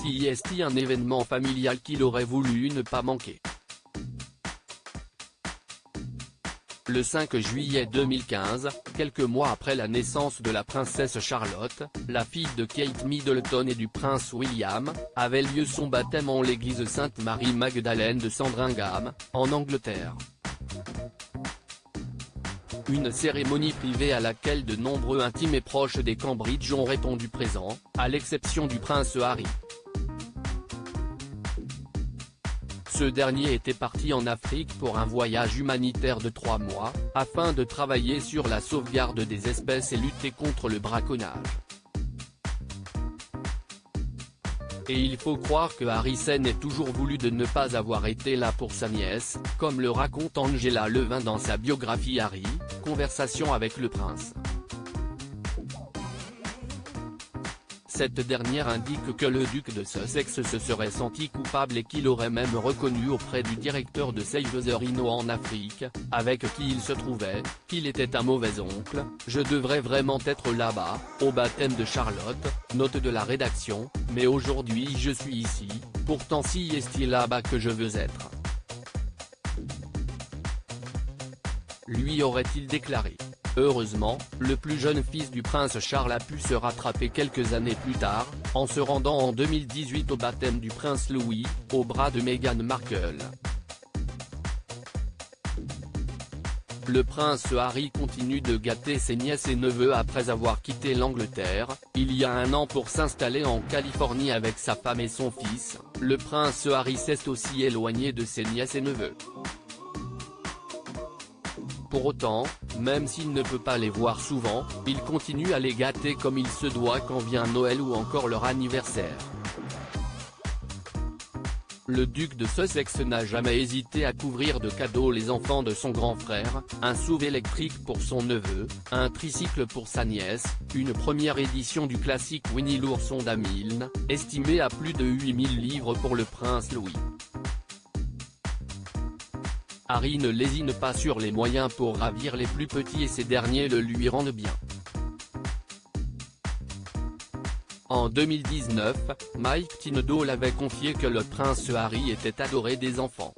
CIST, un événement familial qu'il aurait voulu ne pas manquer. Le 5 juillet 2015, quelques mois après la naissance de la princesse Charlotte, la fille de Kate Middleton et du prince William, avait lieu son baptême en l'église Sainte-Marie-Magdalène de Sandringham, en Angleterre. Une cérémonie privée à laquelle de nombreux intimes et proches des Cambridge ont répondu présents, à l'exception du prince Harry. Ce dernier était parti en Afrique pour un voyage humanitaire de 3 mois, afin de travailler sur la sauvegarde des espèces et lutter contre le braconnage. Et il faut croire que Harrison ait toujours voulu de ne pas avoir été là pour sa nièce, comme le raconte Angela Levin dans sa biographie Harry, Conversation avec le prince. Cette dernière indique que le duc de Sussex se serait senti coupable et qu'il aurait même reconnu auprès du directeur de Save the Rhino en Afrique, avec qui il se trouvait, qu'il était un mauvais oncle. Je devrais vraiment être là-bas, au baptême de Charlotte, note de la rédaction, mais aujourd'hui je suis ici, pourtant si est-il là-bas que je veux être. Lui aurait-il déclaré. Heureusement, le plus jeune fils du prince Charles a pu se rattraper quelques années plus tard, en se rendant en 2018 au baptême du prince Louis, au bras de Meghan Markle. Le prince Harry continue de gâter ses nièces et neveux après avoir quitté l'Angleterre, il y a un an pour s'installer en Californie avec sa femme et son fils. Le prince Harry s'est aussi éloigné de ses nièces et neveux. Pour autant, même s'il ne peut pas les voir souvent, il continue à les gâter comme il se doit quand vient Noël ou encore leur anniversaire. Le duc de Sussex n'a jamais hésité à couvrir de cadeaux les enfants de son grand frère, un SUV électrique pour son neveu, un tricycle pour sa nièce, une première édition du classique Winnie l'ourson d'Hamilton, estimé à plus de 8000 livres pour le prince Louis. Harry ne lésine pas sur les moyens pour ravir les plus petits et ces derniers le lui rendent bien. En 2019, Mike Tindall avait confié que le prince Harry était adoré des enfants.